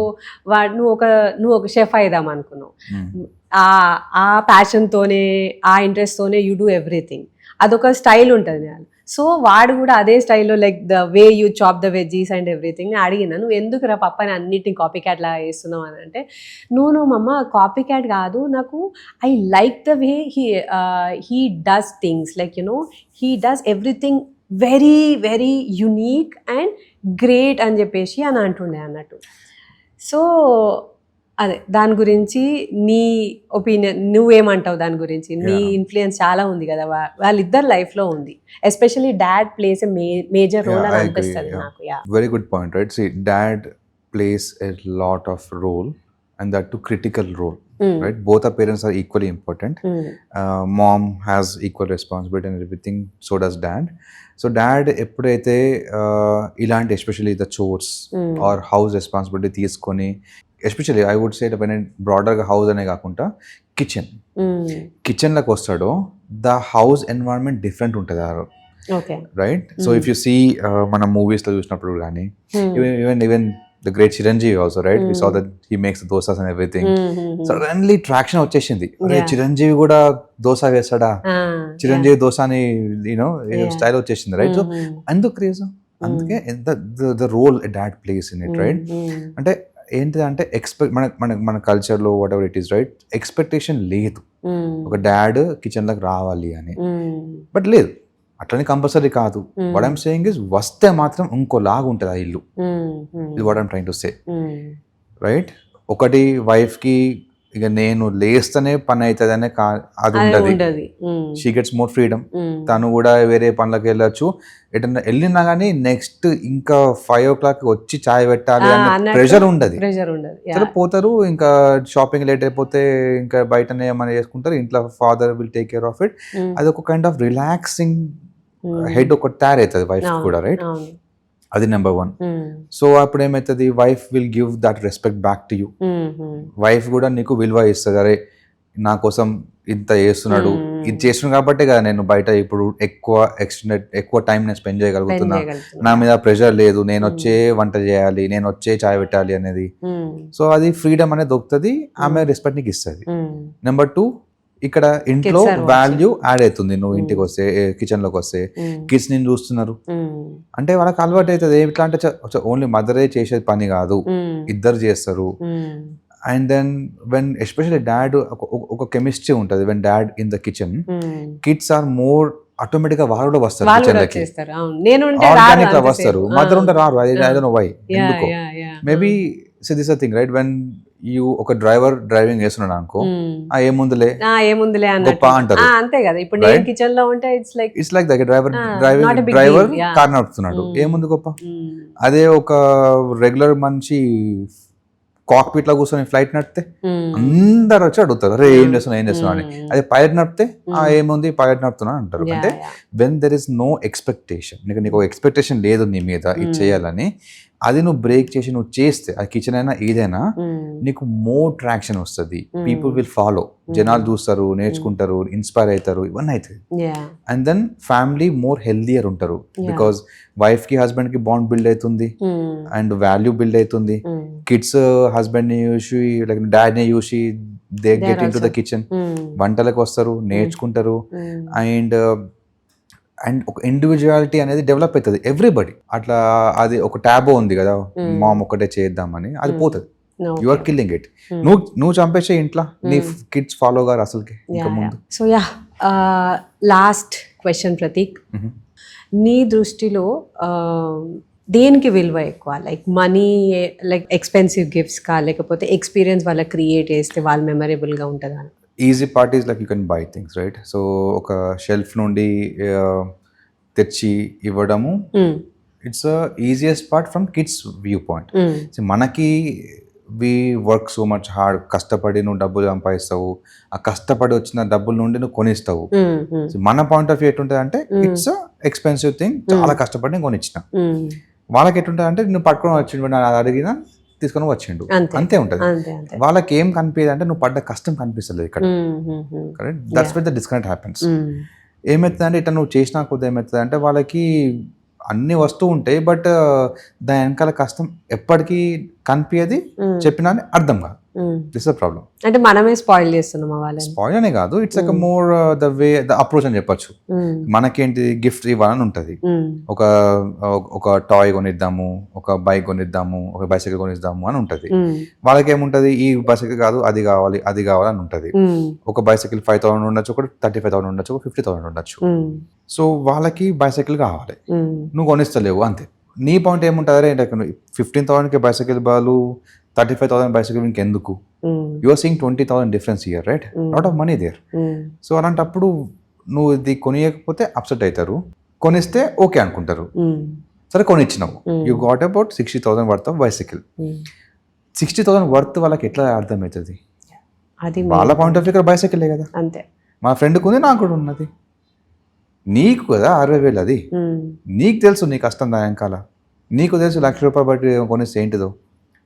నువ్వు ఒక షెఫ్ అయిదాం అనుకున్నావు. ఆ ప్యాషన్తోనే, ఆ ఇంట్రెస్ట్తోనే యూ డూ ఎవ్రీథింగ్. అదొక స్టైల్ ఉంటుంది. సో వాడు కూడా అదే స్టైల్లో like the way you chop the veggies and everything. అడిగినా, నువ్వు ఎందుకు రా పప్పని అన్నిటిని కాపీ క్యాట్ లాగా చేస్తున్నావు అని అంటే, నువ్వు మమ్మ కాపీ క్యాట్ కాదు, నాకు I like the way he does things, like he does everything very very unique and great అని చెప్పేసి అని అంటుండే అన్నట్టు. సో అదే దాని గురించి నీ ఒపీనియన్ నువ్వేమంటావు దాని గురించి? నీ ఇన్ఫ్లుయెన్స్ చాలా ఉంది కదా వాళ్ళిద్దరు లైఫ్ లో ఉంది, especially dad plays major role అని అనిపిస్తుంది నాకు. Very good point, right? See dad plays a lot of role, and that too critical role, right? Both our parents are equally important. Mom has equal responsibility and everything, so does dad. So dad ఎప్పుడైతే ఇలాంటి especially the chores or house responsibility తీసుకొని, ఎస్పెషల్లీ ఐ వుడ్ సే బ్రాడర్గా హౌస్ అనే కాకుండా కిచెన్లోకి వస్తాడో ద హౌస్ ఎన్వైరన్మెంట్ డిఫరెంట్ ఉంటుంది right? So if you see మన మూవీస్లో చూసినప్పుడు కానీ even the great Chiranjeevi also, right? We saw that he makes the dosas and everything. Suddenly traction వచ్చేసింది, చిరంజీవి కూడా దోశ వేస్తాడా, చిరంజీవి దోశ అని స్టైల్ వచ్చేసింది, రైట్? సో అందుకు క్రేజ్, అందుకే the role dad plays in it, right? అంటే ఏంటిదంటే మన కల్చర్లో whatever it is, right, expectation లేదు ఒక డాడ్ కిచెన్లోకి రావాలి అని, బట్ లేదు అట్లని కంపల్సరీ కాదు. వాట్ ఐమ్ సేయింగ్ ఇస్ వస్తే మాత్రం ఇంకోలాగా ఉంటుంది ఆ ఇల్లు, ఇది what I'm trying to say, right? ఒకటి వైఫ్కి ఇక నేను లేస్తేనే పని అవుతుంది అనే అది ఉండదు, షీ గెట్స్ మోర్ ఫ్రీడమ్. తను కూడా వేరే పనులకు వెళ్ళొచ్చు, ఎటన్నా వెళ్ళినా కానీ నెక్స్ట్ ఇంకా 5 o'clock వచ్చి చాయ్ పెట్టాలి అన్న ప్రెషర్ ఉండదు. సరే పోతారు, ఇంకా షాపింగ్ లేట్ అయిపోతే ఇంకా బయటనే ఏమైనా చేసుకుంటారు, ఇంట్లో father will take care of it. అది ఒక కైండ్ ఆఫ్ రిలాక్సింగ్ హెడ్ ఒక తయారవుతుంది వైఫ్ కూడా, రైట్? అది నెంబర్ 1. సో అప్పుడు ఏమవుతుంది, wife will give that respect back to you. Wife కూడా నీకు విలువ ఇస్తుంది, అరే నా కోసం ఇంత చేస్తున్నాడు, ఇది చేస్తున్నాడు కాబట్టి కదా నేను బయట ఇప్పుడు ఎక్కువ టైం నేను స్పెండ్ చేయగలుగుతున్నా, నా మీద ప్రెషర్ లేదు, నేను వచ్చే వంట చేయాలి, నేను వచ్చే చాయ్ పెట్టాలి అనేది. సో అది ఫ్రీడమ్ అనేది దొరుకుతుంది, ఆమె రెస్పెక్ట్ నీకు ఇస్తుంది. నెంబర్ 2, ఇక్కడ ఇంట్లో వాల్యూ యాడ్ అవుతుంది. నువ్వు ఇంటికి వస్తే, కిచెన్ లోకి వస్తే కిడ్స్ నేను చూస్తున్నారు అంటే వాళ్ళకి అలవాటు అవుతుంది. ఎట్లా అంటే ఓన్లీ మదరే చేసేది పని కాదు, ఇద్దరు చేస్తారు. And then when especially dad ఒక కెమిస్ట్రీ ఉంటుంది, when dad in the kitchen kids are more automatic గా వాళ్ళు కూడా వస్తారు కిచెన్ లకి, ఆర్గానిక్ గా వస్తారు. మదర్ ఉంటే రారు, ఐ డోంట్ నో వై, ఎందుకో. Maybe so this thing, right? When you ఒక డ్రైవర్ డ్రైవింగ్ చేస్తున్నాడు అనుకో, ఏముందులే గొప్ప అంటారు, అంతే కదా. ఇప్పుడు నేను కిచెన్ లో ఉంటే it's like that driver car నడుపుతున్నాడు, ఏముంది గొప్ప. అదే ఒక రెగ్యులర్ మనిషి కాక్పిట్ లో కూర్చొని ఫ్లైట్ నడిపితే అందరు వచ్చి అడుగుతారు, అరే ఏం చేస్తున్నా అని. అదే పైలట్ నడిపితే ఏముంది పైలట్ నడుపుతున్నా అంటారు. అంటే when there is no expectation, నీకు ఎక్స్పెక్టేషన్ లేదు నీ మీద ఇది చేయాలని, అది నువ్వు బ్రేక్ చేసి నువ్వు చేస్తే, ఆ కిచెన్ అయినా ఏదైనా, నీకు మోర్ ట్రాక్షన్ వస్తుంది, పీపుల్ విల్ ఫాలో, జనాలు చూస్తారు, నేర్చుకుంటారు, ఇన్స్పైర్ అవుతారు, ఇవన్నీ అవుతుంది. And then family more healthier ఉంటారు, బికాస్ వైఫ్ కి హస్బెండ్ కి బాండ్ బిల్డ్ అవుతుంది అండ్ వాల్యూ బిల్డ్ అవుతుంది. కిడ్స్ హస్బెండ్ ని చూసి లైక్ డాడ్ ని చూసి they get into the kitchen, వంటలకు వస్తారు, నేర్చుకుంటారు. అండ్ ఒక ఇండివిజువాలిటీ అనేది డెవలప్ అవుతుంది ఎవ్రీబడి. అట్లా అది ఒక ట్యాబో ఉంది కదా, మామ్ ఒకటే చేద్దామని, అది పోతుంది. You are killing it. నువ్వు చంపేసే ఇంట్లో నీ కిడ్స్ ఫాలో గారు అసలుకి ఇంకా ముందు. సో లాస్ట్ క్వశ్చన్ ప్రతీక్, నీ దృష్టిలో దేనికి విలువ ఎక్కువ? Like money, like expensive gifts కా, లేకపోతే ఎక్స్పీరియన్స్ వాళ్ళ క్రియేట్ చేస్తే వాళ్ళు మెమరబుల్ గా ఉంటుందా? Easy part is like you can buy things, right? So ఒక షెల్ఫ్ నుండి తెచ్చి ఇవ్వడము, it's easiest part from kids view point. మనకి we work so much hard, కష్టపడి నువ్వు డబ్బులు సంపాదిస్తావు, ఆ కష్టపడి వచ్చిన డబ్బుల నుండి నువ్వు కొనిస్తావు. మన పాయింట్ ఆఫ్ వ్యూ ఎట్లుంటుంది అంటే ఇట్స్ ఎక్స్పెన్సివ్ థింగ్, చాలా కష్టపడి నేను కొనిచ్చిన. వాళ్ళకి ఎట్లుంటుంది అంటే నువ్వు పట్టుకొని వచ్చిండు, అడిగినా తీసుకొని వచ్చిండు, అంతే ఉంటది. వాళ్ళకి ఏం కనిపించదు అంటే నువ్వు పడ్డ కష్టం కనిపిస్తలేదు ఇక్కడ, correct? That's where the disconnect happens. ఏమవుతుంది అంటే ఇట్లా నువ్వు చేసినా కొద్ది ఏమవుతుంది అంటే వాళ్ళకి అన్ని వస్తూ ఉంటాయి, బట్ దాని వెనకాల కష్టం ఎప్పటికీ కనిపించది, చెప్పినా అర్థం కాదు. This the problem. అంటే మనమే స్పాయిల్ చేస్తున్నాం వాళ్ళని. స్పాయిల్ అనే కాదు, it's like more the way the approach అని చెప్పొచ్చు. మనకేంటి గిఫ్ట్ ఇవ్వాలని ఉంటది, ఒక టాయ్ కొనిద్దాము, ఒక బైక్ కొనిద్దాము, ఒక బైసైకిల్ కొనిద్దాము అని ఉంటది. వాళ్ళకి ఏముంటది, ఈ బైసైకిల్ కాదు అది కావాలి అది కావాలని ఉంటది. ఒక బైసైకిల్ 5,000 ఉండొచ్చు, ఒక 35,000 ఉండొచ్చు, ఒక 50,000 ఉండొచ్చు. సో వాళ్ళకి బైసైకిల్ కావాలి, నువ్వు కొనిస్తలేవు, అంతే. నీ పాయింట్ ఏముంటుంది, అంటే 15,000కి బైసైకిల్ బాలు 35,000 bicycle ఇంకెందుకు, you are seeing 20,000 difference here, right? Lot of money there. So అలాంటప్పుడు నువ్వు ఇది కొనియకపోతే అప్సెట్ అవుతారు, కొనిస్తే ఓకే అనుకుంటారు. సరే కొనిచ్చినావు, you got about 60,000 worth of bicycle. 60,000 worth వాళ్ళకి ఎట్లా అర్థమవుతుంది? అది వాళ్ళ పాయింట్ ఆఫ్ వ్యూ బైసైకిలే కదా. అంతే. మా ఫ్రెండ్కి ఉంది, నాకు కూడా ఉన్నది. నీకు కదా 60,000, అది నీకు తెలుసు నీ కష్టం దాయంకాల, నీకు తెలుసు ₹1,00,000 బట్టి కొనేసి ఏంటిదో,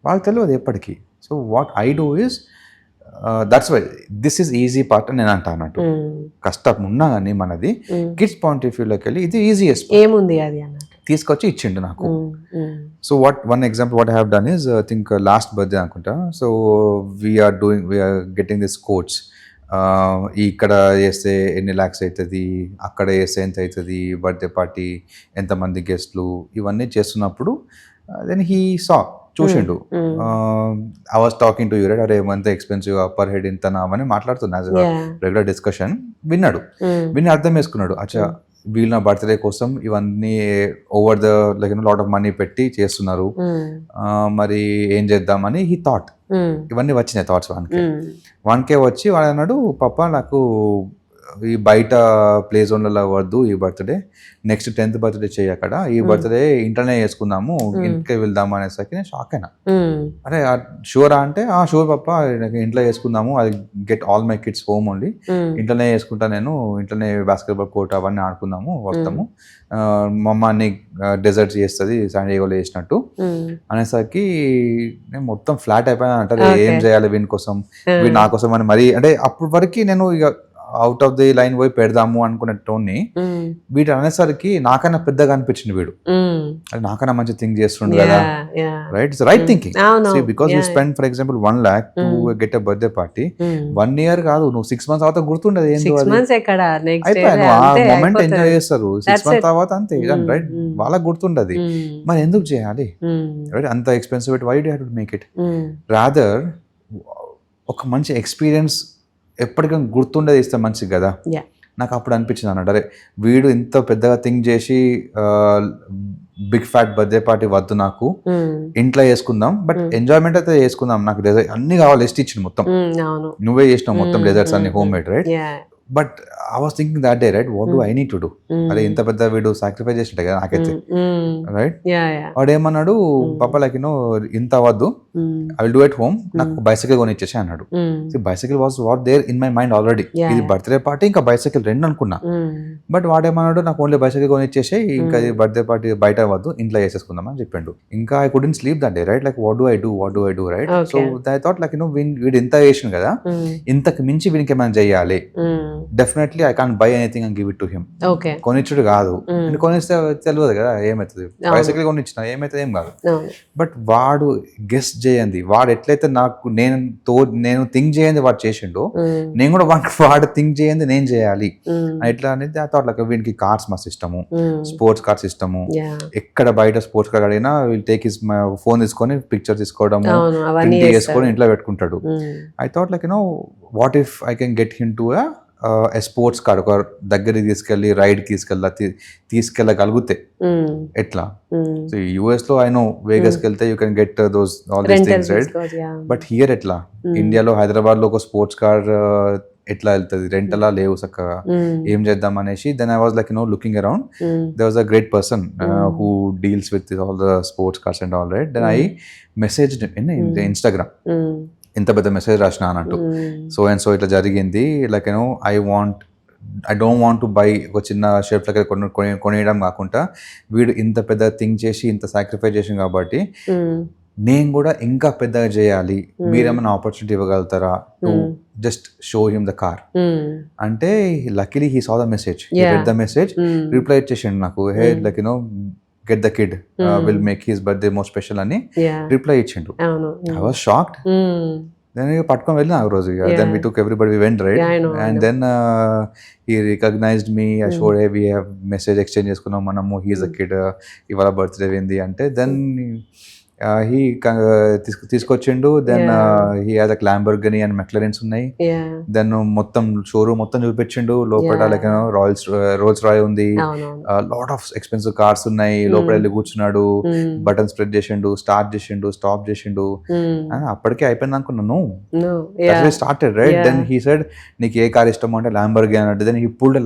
వాళ్ళకి తెలియదు ఎప్పటికీ. So what I do is that's why this is easy part అని నేను అంటా అన్నట్టు. కష్టం ఉన్నా కానీ మనది కిడ్స్ పాయింట్ ఆఫ్ వ్యూలోకి వెళ్ళి ఇది ఈజియెస్ట్ ఏముంది అది అన్నట్టు తీసుకొచ్చి ఇచ్చిండు నాకు. So what one example what I have done is I think last birthday అనుకుంటా. So we're getting this quotes. ఇక్కడ చేస్తే ఎన్ని ల్యాక్స్ అవుతుంది, అక్కడ చేస్తే ఎంత అవుతుంది, బర్త్డే పార్టీ ఎంతమంది గెస్ట్లు, ఇవన్నీ చేస్తున్నప్పుడు దెన్ హీ సా, చూసిండు. I was talking to you right, అరే ఎంత ఎక్స్పెన్సివ్, పర్ హెడ్ ఇంత అని మాట్లాడుతున్నా యాజ్ రెగ్యులర్ డిస్కషన్. విన్నాడు, విని అర్థం చేసుకున్నాడు, అచ్చా వీళ్ళు నా బర్త్డే కోసం ఇవన్నీ over the like lot of money పెట్టి చేస్తున్నారు, మరి ఏం చేద్దామని హీ థాట్. ఇవన్నీ వచ్చినాయి థాట్స్ వానికే వచ్చి వాడు అన్నాడు, పాప నాకు ఈ బయట ప్లే జోన్లలో వద్దు ఈ బర్త్డే, నెక్స్ట్ 10th బర్త్డే చేయి అక్కడ, ఈ బర్త్డే ఇంట్లోనే చేసుకుందాము, ఇంటికే వెళ్దాము అనేసరికి నేను షాక్ అయినా. అరే షూరా అంటే షూర్ పప్ప, ఇంట్లో చేసుకుందాము, I get all my kids home only, ఇంట్లోనే చేసుకుంటా నేను, ఇంట్లోనే బాస్కెట్బాల్ కోర్ట్ అవన్నీ ఆడుకుందాము, వస్తాము, మా అమ్మ అన్ని డెజర్ట్స్ చేస్తుంది శాన్ డియేగోలో చేసినట్టు అనేసరికి నేను మొత్తం ఫ్లాట్ అయిపోయినా. అంటే ఏం చేయాలి వీని కోసం, వీడు నా కోసం అని. మరి అంటే అప్పటి వరకు నేను ఇక అవుట్ ఆఫ్ ది లైన్ పోయి పెడదాము అనుకునే టోన్ని వీడు అనేసరికి నాకన్నా పెద్దగా అనిపించింది. వీడు అది నాకన్నా మంచి థింక్ చేస్తుండే కదా, right? It's right thinking. Because you spend for example 1 lakh to get a birthday party, 1 year కాదు, నువ్వు 6 months తర్వాత గుర్తుండదు ఏంటో, అయిపోయాను ఆ మూమెంట్ ఎంజాయ్ చేస్తారు 6 months తర్వాత, అంతే రైట్? వాళ్ళకి గుర్తుండదు, మరి ఎందుకు చేయాలి, రైట్? అంత expensive, why do have to make it? Rather ఒక మంచి ఎక్స్పీరియన్స్ ఎప్పటికైనా గుర్తుండేది ఇస్తే మంచిది కదా. నాకు అప్పుడు అనిపించింది అన్నట్టు, అరే వీడు ఇంత పెద్దగా థింక్ చేసి బిగ్ ఫ్యాట్ బర్త్డే పార్టీ వద్దు, నాకు ఇంట్లో చేసుకుందాం, బట్ ఎంజాయ్మెంట్ అయితే చేసుకుందాం, నాకు డెజర్ట్ అన్ని కావాలి, లిస్ట్ ఇచ్చింది మొత్తం, నువ్వే చేసినావు మొత్తం డెజర్ట్స్ అన్ని home made, right? But I was thinking that day, right, what do I need to do? అరే ఇంత పెద్ద వీడు సాక్రిఫైస్ చేసినట్టే కదా నాకైతే, రైట్? వాడు ఏమన్నాడు, పాప లైక్ ఇంత వద్దు, I will do at home, నాకు బైసైకిల్ కొని ఇచ్చేసి అన్నాడు. Bicycle was what there in my mind already, ఇది బర్త్డే పార్టీ ఇంకా బైసైకిల్ రెండు అనుకున్నా. బట్ వాడేమన్నాడు, నాకు ఓన్లీ బైసైకిల్ కొని ఇచ్చేసి, ఇంకా బర్త్డే పార్టీ బయట వద్దు, ఇంట్లో చేసేసుకుందాం అని చెప్పిండు. ఇంకా I couldn't sleep that day, right? Like what do I do, right? So I thought like వీడు ఇంత చేసిన కదా, ఇంతకు మించి వీనికి ఏమైనా చెయ్యాలి, definitely I can't buy anything and give it to him. కొనిచ్చుడు కాదు, కొనిస్తే తెలియదు కదా ఏమవుతుంది, బైసైకిల్ కొనిచ్చిన ఏమైతుంది, ఏం కాదు. బట్ వాడు గెస్ట్ చేయండి, వాడు ఎట్లయితే నాకు నేను థింక్ చేయండి వాడు చేసిండు, నేను కూడా వాడు థింక్ చేయండి నేను చేయాలి ఎట్లా అనేది. ఆ థాట్ లైక్ వీనికి కార్స్ మస్తు ఇష్టము, స్పోర్ట్స్ కార్స్ ఇష్టము, ఎక్కడ బయట స్పోర్ట్స్ కార్ అడిగినా వీళ్ళు టేక్ హిస్ ఫోన్ తీసుకొని పిక్చర్ తీసుకోవడము, ప్రింట్ చేసుకొని ఇంట్లో పెట్టుకుంటాడు. I thought like what if I can get him to a sports car, ఒక దగ్గరికి తీసుకెళ్ళి రైడ్ తీసుకెళ్ళగలిగితే ఎట్లా. సో యుఎస్ లో ఐ నో వేగస్కి వెళ్తే you can get those all these things, right? But here ఎట్లా, ఇండియాలో హైదరాబాద్ లో ఒక స్పోర్ట్స్ కార్ ఎట్లా వెళ్తుంది, రెంట్ అలా లేవు చక్కగా, ఏం చేద్దాం అనేసి. Then I was like looking around, there was a great person who deals with all the sports cars and all, right? Then I message in Instagram, ఇంత పెద్ద మెసేజ్ రాసిన అన్నట్టు, సో అండ్ సో ఇట్లా జరిగింది, like I don't want to buy, ఒక చిన్న షేప్ లెక్క కొనేయడం కాకుండా వీడు ఇంత పెద్ద థింక్ చేసి ఇంత సాక్రిఫైస్ చేసాం కాబట్టి నేను కూడా ఇంకా పెద్దగా చేయాలి, మీరేమైనా ఆపర్చునిటీ ఇవ్వగలుగుతారా to just show him the car అంటే. Luckily he saw the message, the message reply చేసిండు నాకు, hey like get the kid, will make his birthday more special అని రిప్లై ఇచ్చిండు. I was shocked. దెన్ పట్టుకొని వెళ్ళిన ఆ రోజు, then we took everybody, we went, right? And then he recognised me, I showed hey, we have message exchange చేసుకున్నాం మనము, హీ ఈజ్ అ కిడ్, ఇవాళ బర్త్డే ఏంది అంటే. దెన్ హీ తీసుకొచ్చిండు. Then he has a Lamborghini and McLarens ఉన్నాయి. Yeah. దెన్ మొత్తం షోరూమ్ మొత్తం చూపించిండు. లోపల Yeah. లైక్ రోల్స్ రాయ్ ఉంది. అవునవును. లాట్ ఆఫ్ ఎక్స్పెన్సివ్ కార్స్ ఉన్నాయి. లోపల వెళ్ళి కూర్చున్నాడు. బటన్ స్ప్రెడ్ చేసిండు, స్టార్ట్ చేసిండు, స్టాప్ చేసిండు. అప్పటికే అయిపోయింది అనుకున్నాను. Started right. Then he said నీకు ఏ కార్ ఇష్టమో అంటే ల్యాంబోర్గిని అన్నట్టు. Then he pulled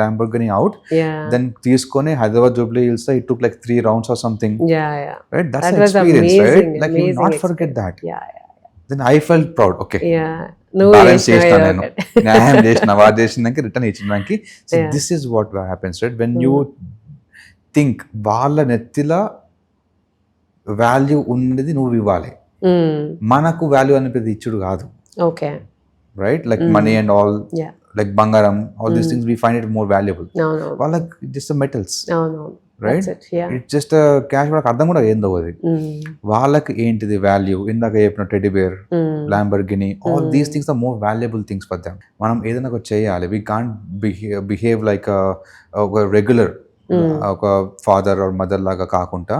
Lamborghini out. Then తీసుకొని Hyderabad Jubilee Hills it took like 3 rounds or something. Right, that's That an was experience, amazing, right? Like you will amazing not forget that. Yeah. Then I felt proud. Okay, నువ్వు balance చేసినావు చేసిన ఏదో నేను ఒకటి. న్యాయం చేసిన వాడు చేసినాక return ఇచ్చినానికి. So Yeah. this is what happens, right? When you think వాళ్ళ నెత్తిల వాల్యూ ఉన్నది నువ్వు ఇవ్వాలి. మనకు వాల్యూ అనేది ఇచ్చుడు కాదు. Okay. Right, like money and all. Yeah. Like బంగారం, all these things we find it more valuable. అవునవును. వాళ్ళకి just the metals. అవునవును. Right? That's it. Yeah. It's just cash. వాళ్ళకి అర్థం కూడా ఏందో అది. వాళ్ళకి ఏంటిది వాల్యూ, ఇందాక చెప్పిన teddy bear, Lamborghini, all these things are more valuable things for them. మనం ఏదైనా ఒక చేయాలి. వీ కాంట్ బిహేవ్ లైక్ ఒక రెగ్యులర్ ఒక ఫాదర్ ఆర్ మదర్ లాగా కాకుండా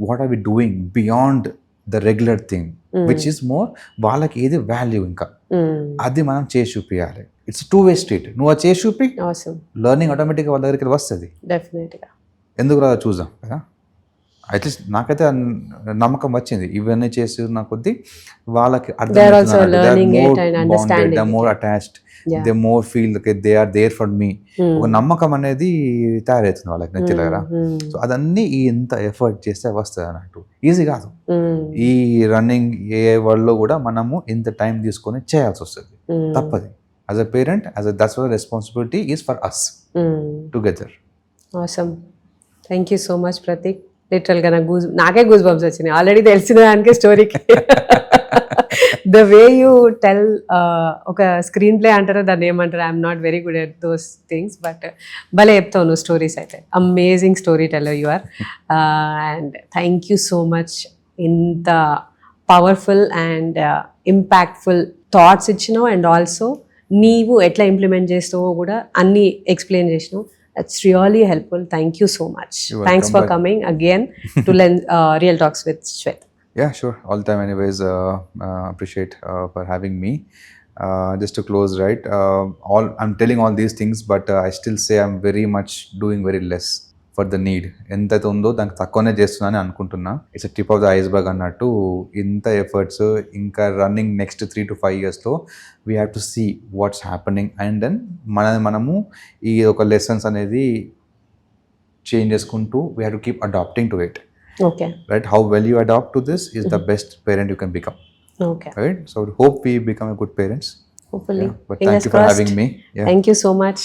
what are we doing beyond the regular thing which is more వాళ్ళకి ఏది వాల్యూ ఇంకా అది మనం చేసి చూపించాలి. It's 2-way street. నువ్వు అది చేసి చూపి Awesome. లెర్నింగ్ ఆటోమేటిక్గా వాళ్ళ దగ్గరికి వస్తుంది. Definitely. ఎందుకు రా చూద్దాం కదా. అట్లీస్ట్ నాకైతే నమ్మకం వచ్చింది. ఇవన్నీ చేసిన కొద్దీ వాళ్ళకి They're also learning it and understanding it. More attached, Yeah. They more feel they are there for me. ఒక నమ్మకం అనేది తయారవుతుంది వాళ్ళకి నెత్తి దగ్గర. సో అదన్నీ ఈ ఇంత ఎఫర్ట్ చేస్తే వస్తుంది అన్నట్టు. ఈజీ కాదు. ఈ రన్నింగ్ ఏ వరల్డ్లో కూడా మనము ఇంత టైం తీసుకొని చేయాల్సి వస్తుంది. తప్పది. As a parent, that's what responsibility is for us together. Awesome. Thank you so much Prateek. లిటరల్గా నాకే గూస్ బంప్స్ వచ్చినాయి ఆల్రెడీ తెలిసిన దానికే స్టోరీకి. ద వే యూ టెల్ ఒక స్క్రీన్ ప్లే అంటారో దాన్ని ఏమంటారు, I'm not very good at those things, but భలే చెప్తావు నువ్వు స్టోరీస్ అయితే. Amazing story teller you are. And thank you so much. ఇంత పవర్ఫుల్ అండ్ ఇంపాక్ట్ఫుల్ థాట్స్ ఇచ్చినావు అండ్ ఆల్సో నీవు ఎట్లా ఇంప్లిమెంట్ చేస్తావో కూడా అన్నీ ఎక్స్ప్లెయిన్ చేసినావు. That's really helpful. Thank you so much. You're Thanks welcome, for but- coming again to Real Talks with Shwet. Yeah, sure. All the time anyways. Appreciate for having me. Just to close, right, I'm telling all these things, but I still say I'm very much doing very less for the need. ఎంతైతే ఉందో దానికి తక్కువనే చేస్తున్నానని అనుకుంటున్నా. It's tip of the iceberg అన్నట్టు. ఇంత ఎఫర్ట్స్ ఇంకా రన్నింగ్ నెక్స్ట్ 3 to 5 yearsలో we have to see what's happening and then మనము ఈ ఒక లెసన్స్ అనేది చేంజ్ చేసుకుంటూ we have to keep adapting to it. Okay. Right, how well you adapt to this is the best parent you can become. Okay. Right, so hope we become a good parents. Hopefully. Yeah, but Fingers thank you for crossed. having me. Yeah. Thank you so much.